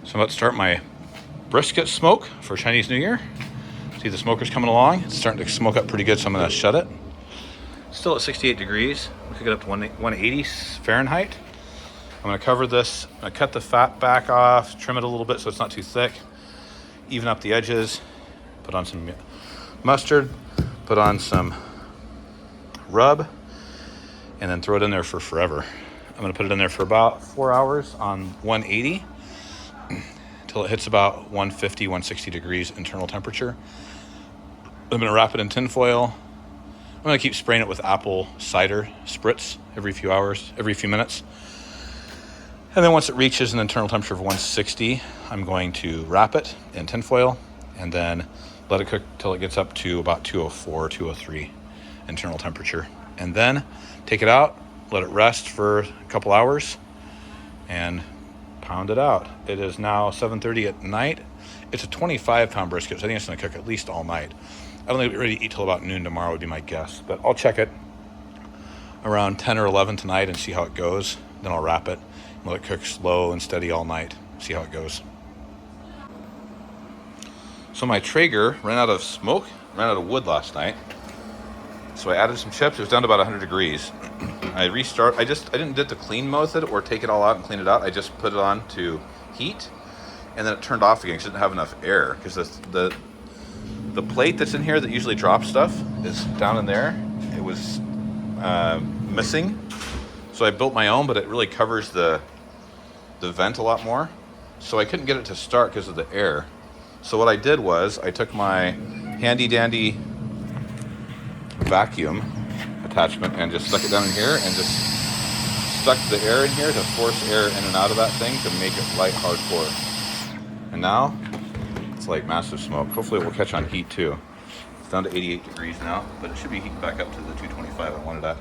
So I'm about to start my brisket smoke for Chinese New Year. See the smoker's coming along. It's starting to smoke up pretty good, so I'm gonna shut it. Still at 68 degrees. We could get up to 180 Fahrenheit. I'm gonna cover this. I'm gonna cut the fat back off, trim it a little bit so it's not too thick, even up the edges, put on some mustard, put on some rub, and then throw it in there for forever. I'm gonna put it in there for about 4 hours on 180 until it hits about 150, 160 degrees internal temperature. I'm gonna wrap it in tin foil. I'm gonna keep spraying it with apple cider spritz every few minutes. And then once it reaches an internal temperature of 160, I'm going to wrap it in tin foil and then let it cook till it gets up to about 204, 203 internal temperature. And then take it out, let it rest for a couple hours, and pound it out. It is now 7:30 at night. It's a 25-pound brisket, so I think it's gonna cook at least all night. I don't think it'll be ready to eat till about noon tomorrow would be my guess, but I'll check it around 10 or 11 tonight and see how it goes. Then I'll wrap it and let it cook slow and steady all night, see how it goes. So my Traeger ran out of smoke, ran out of wood last night. So I added some chips. It was down to about 100 degrees. I didn't do the clean method or take it all out and clean it out. I just put it on to heat, and then it turned off again because it didn't have enough air. Because the plate that's in here that usually drops stuff is down in there. It was missing. So I built my own, but it really covers the vent a lot more. So I couldn't get it to start because of the air. So what I did was I took my handy dandy vacuum attachment and just stuck it down in here and just stuck the air in here to force air in and out of that thing to make it light hardcore. And now it's like massive smoke. Hopefully it will catch on heat too. It's down to 88 degrees now, but it should be heating back up to the 225 I wanted at.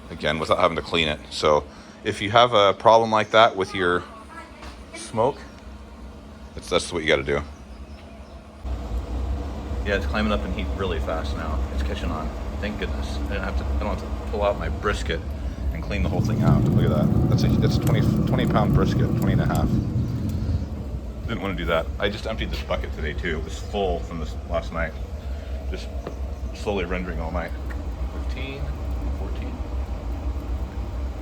Again, without having to clean it. So if you have a problem like that with your smoke, that's what you got to do. Yeah, it's climbing up in heat really fast now. It's catching on. Thank goodness. I don't have to pull out my brisket and clean the whole thing out. Look at that. That's a 20 pound brisket, 20 and a half. Didn't want to do that. I just emptied this bucket today too. It was full from this last night. Just slowly rendering all night. 15, 14.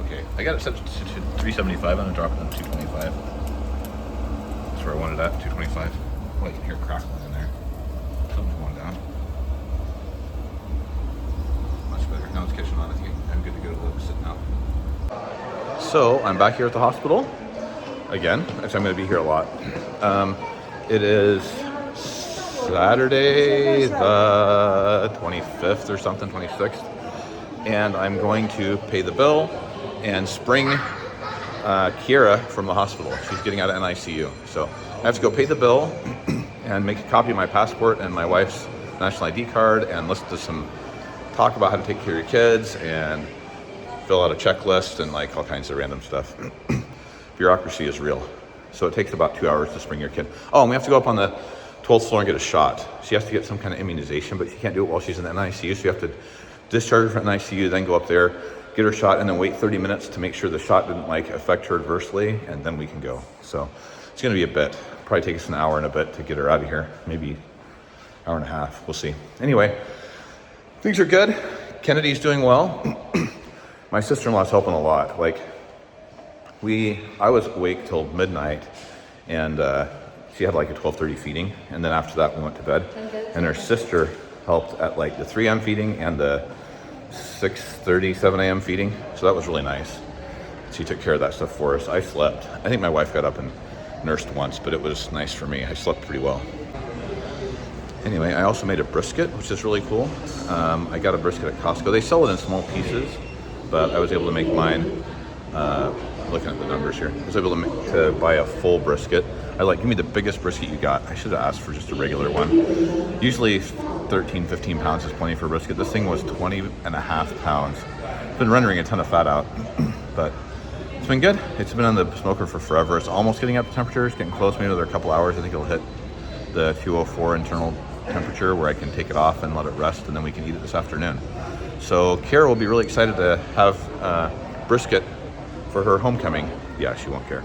Okay, I got it set to 375. I'm gonna drop it down to 225. That's where I wanted it at, 225. Oh, I can hear crackling in there. Something's going down. Much better. Now it's catching on. I think I'm good to go to sit now. So I'm back here at the hospital again. Actually, I'm going to be here a lot. It is Saturday the 25th or something, 26th, and I'm going to pay the bill and spring Kiera from the hospital. She's getting out of NICU, so I have to go pay the bill and make a copy of my passport and my wife's national ID card and listen to some talk about how to take care of your kids and fill out a checklist and like all kinds of random stuff. Bureaucracy is real. So it takes about 2 hours to spring your kid. Oh, and we have to go up on the 12th floor and get a shot. She has to get some kind of immunization, but you can't do it while she's in the NICU. So you have to discharge her from NICU, then go up there, get her shot, and then wait 30 minutes to make sure the shot didn't like affect her adversely, and then we can go. So it's gonna be a bit. Probably take us an hour and a bit to get her out of here. Maybe an hour and a half, we'll see. Anyway, things are good. Kennedy's doing well. My sister-in-law's helping a lot. Like, I was awake till midnight, and she had like a 12:30 feeding, and then after that we went to bed. And her sister helped at like the 3 a.m. feeding and the 6:30, 7 a.m. feeding. So that was really nice. She took care of that stuff for us. I slept. I think my wife got up and nursed once, but it was nice for me. I slept pretty well. Anyway, I also made a brisket, which is really cool. I got a brisket at Costco. They sell it in small pieces, but I was able to make mine, looking at the numbers here. I was able to buy a full brisket. Give me the biggest brisket you got. I should have asked for just a regular one. Usually 13, 15 pounds is plenty for brisket. This thing was 20 and a half pounds. It's been rendering a ton of fat out, but it's been good. It's been on the smoker for forever. It's almost getting up to temperature. It's getting close, maybe another couple hours. I think it'll hit the 204 internal temperature where I can take it off and let it rest, and then we can eat it this afternoon. So Kiera will be really excited to have brisket for her homecoming. Yeah, she won't care.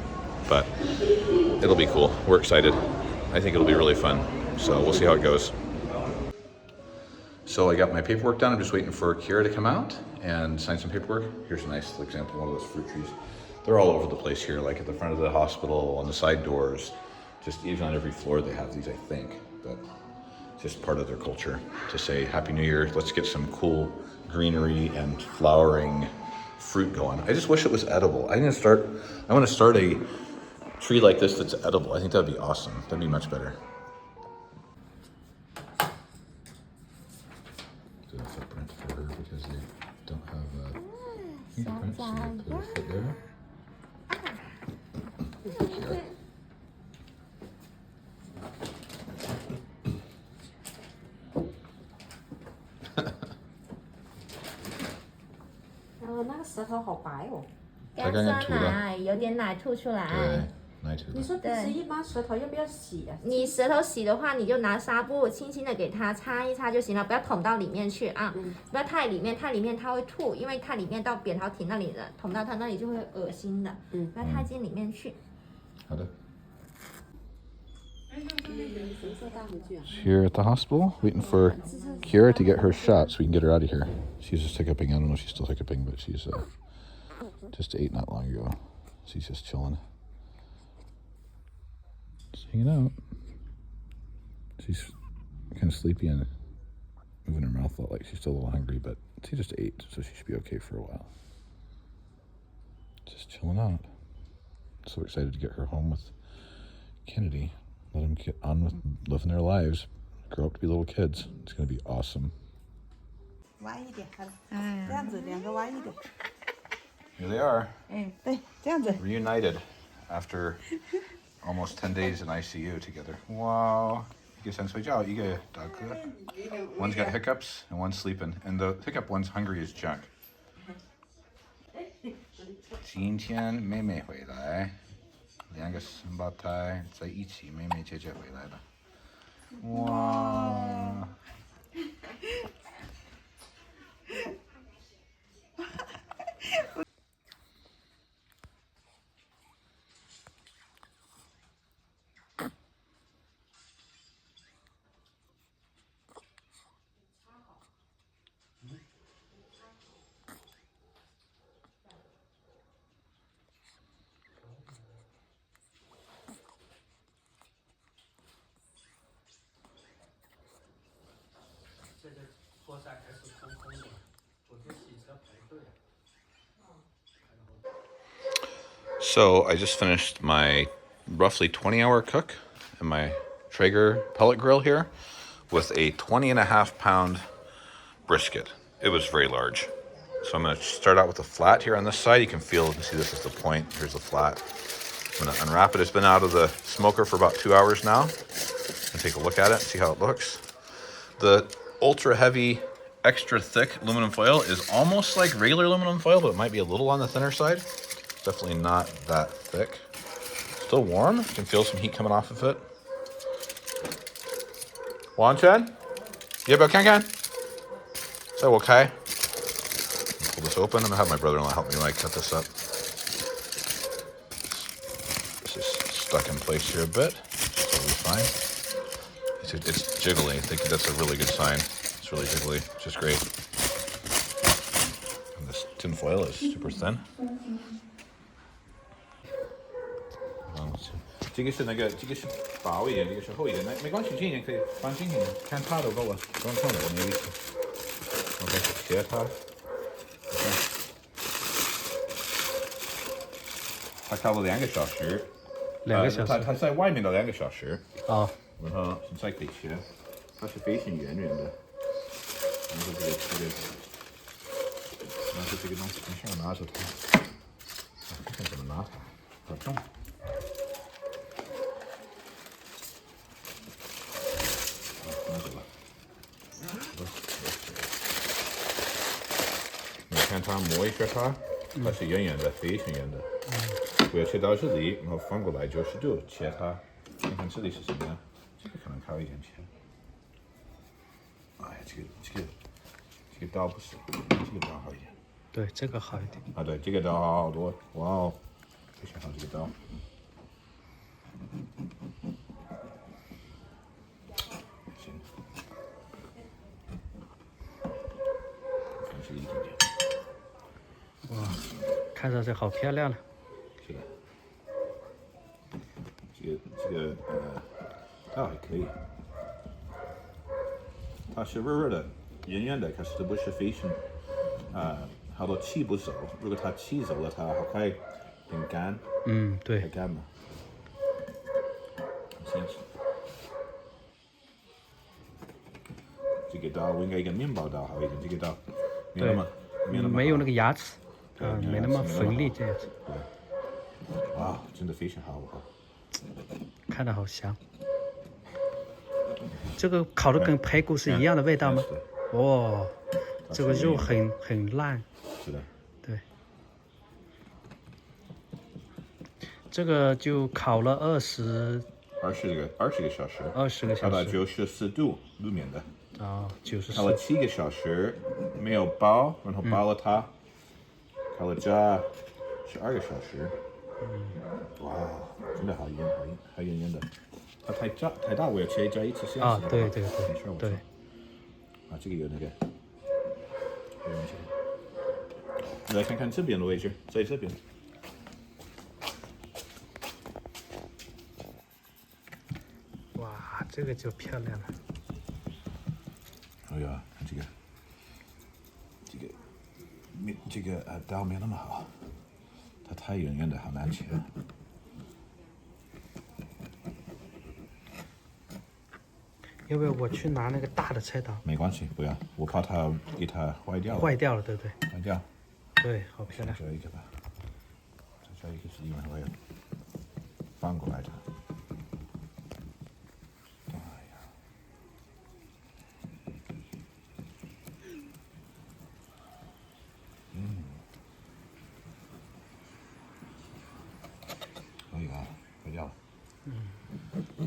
but it'll be cool. We're excited. I think it'll be really fun. So we'll see how it goes. So I got my paperwork done. I'm just waiting for Kiera to come out and sign some paperwork. Here's a nice example of one of those fruit trees. They're all over the place here, like at the front of the hospital, on the side doors. Just even on every floor they have these, I think. But it's just part of their culture to say Happy New Year. Let's get some cool greenery and flowering fruit going. I just wish it was edible. I want to start a tree like this that's edible. I think that'd be awesome. That'd be much better. Do a footprint for her because they don't have fingerprints. So they put a foot there. Here. 那个舌头好白哦。刚刚吐了，奶，有点奶吐出来。对，奶吐的。你说平时一般舌头要不要洗啊？你舌头洗的话，你就拿纱布轻轻的给它擦一擦就行了，不要捅到里面去啊，不要太里面，太里面它会吐，因为太里面到扁桃体那里了，捅到它那里就会恶心的，不要太进里面去。好的。Here at the hospital, waiting for Kiera to get her shot so we can get her out of here. She's just hiccuping. I don't know if she's still hiccuping, but she's just ate not long ago. She's just chilling. Just hanging out. She's kind of sleepy and moving her mouth like she's still a little hungry, but she just ate, so she should be okay for a while. Just chilling out. So excited to get her home with Kennedy. Let them get on with living their lives, grow up to be little kids. It's going to be awesome. Here they are. Reunited after almost 10 days in ICU together. Wow. One's got hiccups and one's sleeping. And the hiccup one's hungry as junk. 今天妹妹回来。2个双胞胎在一起，妹妹姐姐回来了。哇！货架还是空空的，昨天洗车排队。So I just finished my roughly 20-hour cook in my Traeger pellet grill here with a 20.5-pound brisket. It was very large. So I'm going to start out with the flat here on this side. You can see this is the point. Here's the flat. I'm going to unwrap it. It's been out of the smoker for about 2 hours now. And take a look at it and see how it looks. The ultra heavy, extra thick aluminum foil is almost like regular aluminum foil, but it might be a little on the thinner side. Definitely not that thick. Still warm. You can feel some heat coming off of it. Wanchen? Yeah, but can? So okay. Pull this open. I'm gonna have my brother-in-law help me cut this up. This is stuck in place here a bit. It's totally fine. It's jiggly. I think that's a really good sign. It's really jiggly, which is great. And this tin foil is super thin. 这个是薄一点，这个是厚一点，没关系，这也可以放进去，看它就够了，不用看我那位置。OK， 切它。它差不多2个小时。2个小时。它在外面的2个小时。啊。然后现在可以切，它是飞行圆圆的。然后这个拿着这个东西，等一下我拿着它。看怎么拿它，好重。拿走了。你看它磨一下它是圆圆的，飞行圆的。不要切到这里，然后翻过来90度切它。看看这里是什么样。这个可能靠一点切。哎呀，这个刀不是，这个刀好一点。对，这个好一点。啊，对，这个刀好多。哇哦，非常好，这个刀。看上去好漂亮了。是的，这个倒还可以，它是热热的、圆圆的，可是它不是非常好多气不走。如果它气走了，它好快很干。对。太干了。现实。这个刀我应该一个面包刀好一点，这个刀没那么没有那个牙齿，没那么锋利这样子。对。哇，真的非常好，看着好香。这个烤的跟排骨是一样的味道吗？哦，这个肉很烂。是的。对。这个就烤了20个小时。20个小时。烤到94度里面的。94。烤了7个小时，没有爆，然后爆了它，烤了这12个小时。哇，真的好圆圆的。它太大，我要切在一起现吃。对。没事，我做。这个有那个。你来看看这边的位置，在这边。哇，这个就漂亮了。哎呀，这个刀没那么好，它太圆圆的，好难切。要不要我去拿那个大的菜刀？没关系，不要，我怕它坏掉了。坏掉了，对不对？坏掉。对，好漂亮。再一个吧，再一个是因为我要翻过来的。哎呀，哎呀，坏掉了。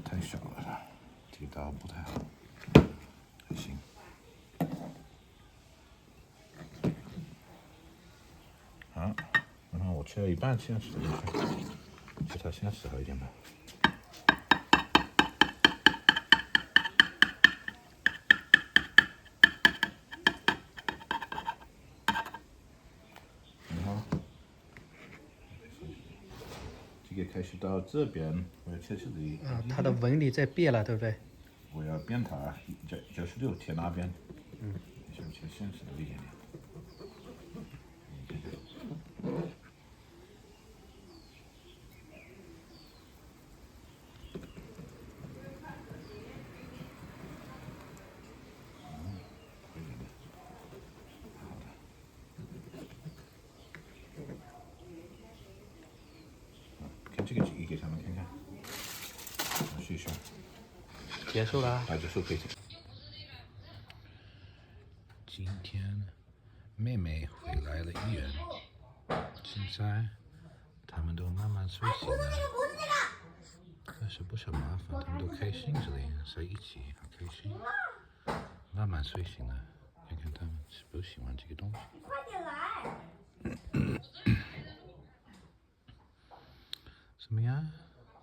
太小了，这个刀不太好，还行。然后我切了一半，现在吃进去，其他现在吃好一点吧。然后这个开始到这边，我要切这里。它的纹理在变了，对不对？我要变它96贴那边。想切现实的一点点。看这个一给他们看看，我试一下。结束了。结束可以。今天妹妹回来了医院，现在他们都慢慢睡醒了。可是不是麻烦，他们都开心着嘞，在一起好开心。慢慢睡醒了，看看他们是不是喜欢这个东西。快点来。怎么样？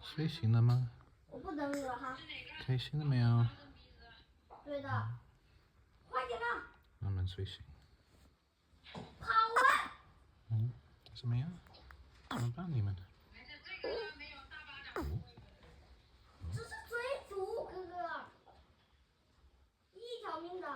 睡醒了吗？我不等你了哈。开心了没有？对的。快点啦！慢慢睡醒。跑啊！怎么样？怎么办你们？这是追逐，哥哥，一条命的。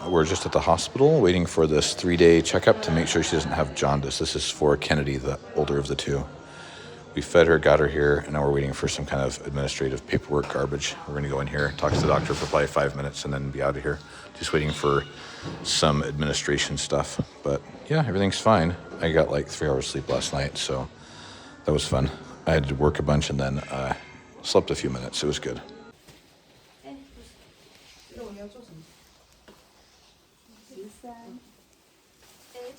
We're just at the hospital waiting for this 3-day checkup to make sure she doesn't have jaundice. This is for Kennedy, the older of the two. We fed her, got her here, and now we're waiting for some kind of administrative paperwork garbage. We're going to go in here, talk to the doctor for probably 5 minutes, and then be out of here. Just waiting for some administration stuff. But yeah, everything's fine. I got like 3 hours sleep last night, so that was fun. I had to work a bunch and then slept a few minutes. It was good.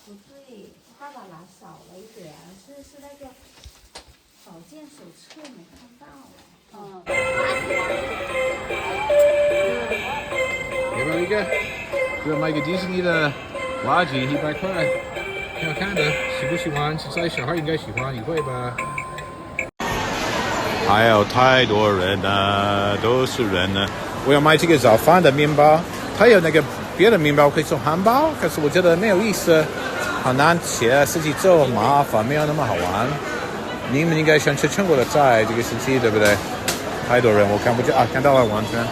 不对，爸爸拿少了一点，是那个保健手册没看到。要不要一个？给我买一个迪士尼的垃圾100块，挺好看的，喜不喜欢？现在小孩应该喜欢，你会吧？还有太多人了，都是人了。我要买这个早饭的面包，它有那个别的面包可以做汉堡，可是我觉得没有意思，好难切，自己做麻烦，没有那么好玩。你们应该想吃中国的菜，这个星期对不对？太多人，我看不见啊，看到了完全。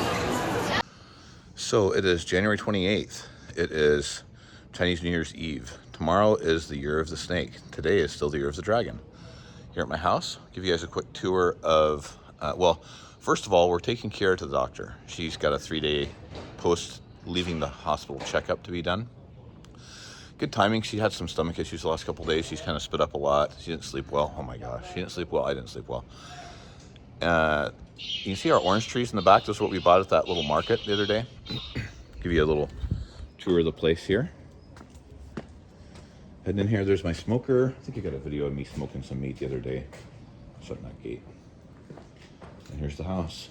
So it is January 28th. It is Chinese New Year's Eve. Tomorrow is the Year of the Snake. Today is still the Year of the Dragon. Here at my house, I'll give you guys a quick tour of, well, first of all, we're taking Kiera to the doctor. She's got a 3-day post leaving the hospital checkup to be done. Good timing. She had some stomach issues the last couple of days. She's kind of spit up a lot. She didn't sleep well. Oh my gosh. She didn't sleep well. I didn't sleep well. You can see our orange trees in the back. This is what we bought at that little market the other day. Give you a little tour of the place here. Heading in here, there's my smoker. I think I got a video of me smoking some meat the other day. Shutting that gate. And here's the house.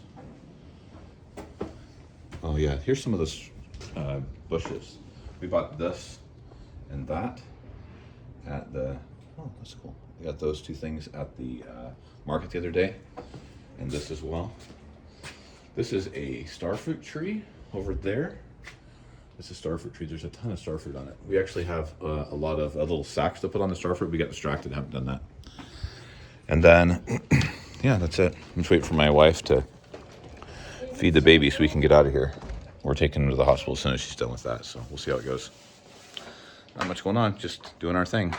Oh yeah, here's some of the bushes. We bought this and that at the, oh, that's cool. We got those two things at the market the other day. And this as well. This is a starfruit tree over there. This is starfruit tree. There's a ton of starfruit on it. We actually have a lot of little sacks to put on the starfruit. We got distracted, haven't done that. And then, yeah, that's it. I'm just waiting for my wife to feed the baby so we can get out of here. We're taking her to the hospital as soon as she's done with that, so we'll see how it goes. Not much going on, just doing our thing.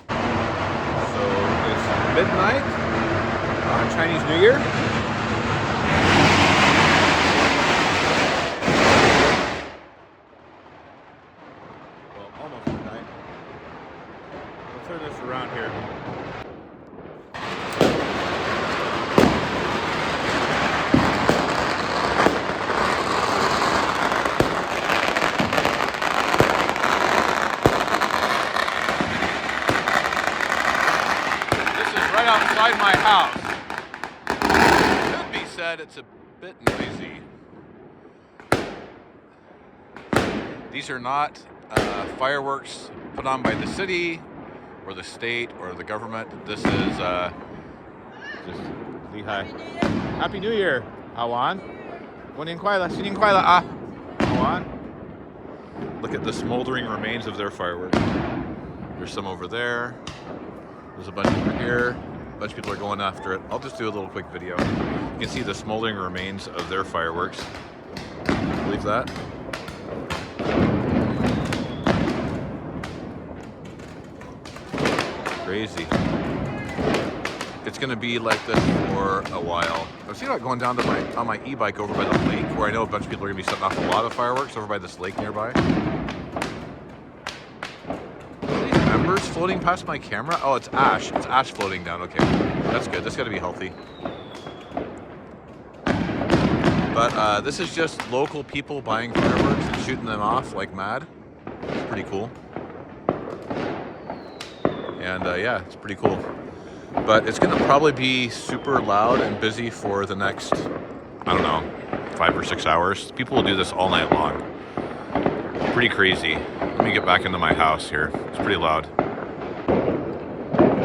So it's midnight on Chinese New Year. Well, almost midnight. Let's turn this around here. Outside my house. Could be said it's a bit noisy. These are not fireworks put on by the city or the state or the government. This is just Lehigh. Happy New Year, Awan. 过年快乐，新年快乐啊, Awan. Look at the smoldering remains of their fireworks. There's some over there. There's a bunch over here. A bunch of people are going after it. I'll just do a little quick video. You can see the smoldering remains of their fireworks. Believe that? Crazy. It's gonna be like this for a while. I was thinking about going down to on my e-bike over by the lake, where I know a bunch of people are gonna be setting off a lot of fireworks over by this lake nearby. Embers floating past my camera? Oh, it's ash. It's ash floating down. Okay, that's good. That's got to be healthy. But this is just local people buying fireworks and shooting them off like mad. It's pretty cool. And yeah, it's pretty cool. But it's going to probably be super loud and busy for the next, I don't know, 5 or 6 hours. People will do this all night long. Pretty crazy. Let me get back into my house here. It's pretty loud.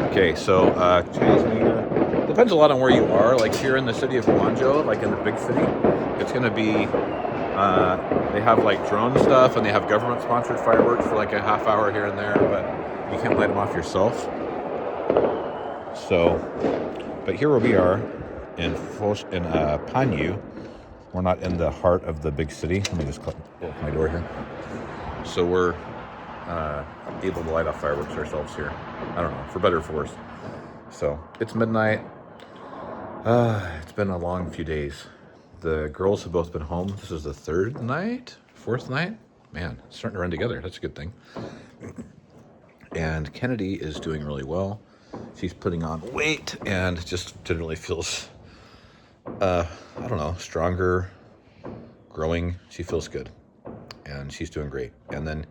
Okay, so Chinese New Year depends a lot on where you are. Like here in the city of Guangzhou, like in the big city, it's going to be, they have like drone stuff and they have government-sponsored fireworks for like a half hour here and there, but you can't light them off yourself. So, but here where we are in Panyu, we're not in the heart of the big city. Let me just close my door here. So we're able to light off fireworks ourselves here. I don't know, for better or for worse. So it's midnight. It's been a long few days. The girls have both been home. This is the 4th night. Man, it's starting to run together. That's a good thing. And Kennedy is doing really well. She's putting on weight and just generally feels, I don't know, stronger, growing. She feels good. And she's doing great. And then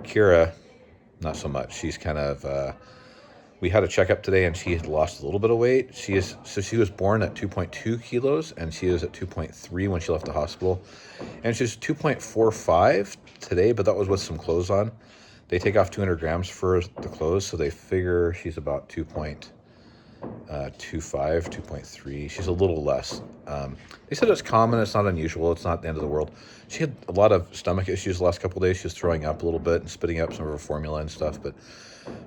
Kiera, not so much. She's kind of, we had a checkup today and she had lost a little bit of weight. She was born at 2.2 kilos and she is at 2.3 when she left the hospital. And she's 2.45 today, but that was with some clothes on. They take off 200 grams for the clothes, so they figure she's about 2.6 2.5, 2.3. She's a little less. They said it's common. It's not unusual. It's not the end of the world. She had a lot of stomach issues the last couple of days. She was throwing up a little bit and spitting up some of her formula and stuff, but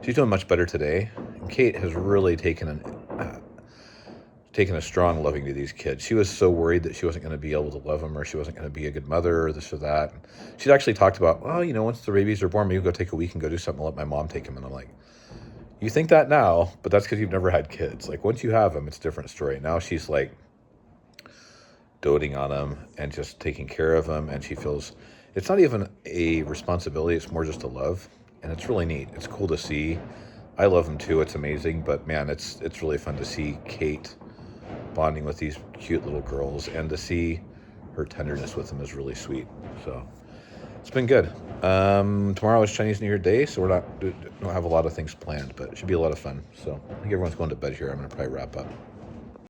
she's doing much better today. And Kate has really taken a strong loving to these kids. She was so worried that she wasn't going to be able to love them, or she wasn't going to be a good mother, or this or that. And she'd actually talked about, well, once the babies are born, maybe go take a week and go do something and let my mom take them. And I'm like, you think that now, but that's because you've never had kids. Like, once you have them, it's a different story. Now she's like doting on them and just taking care of them, and she feels it's not even a responsibility, it's more just a love, and it's really neat. It's cool to see. I love them too. It's amazing, but man, it's really fun to see Kate bonding with these cute little girls, and to see her tenderness with them is really sweet. So it's been good. Tomorrow is Chinese New Year Day, so don't have a lot of things planned, but it should be a lot of fun. So I think everyone's going to bed here. I'm going to probably wrap up.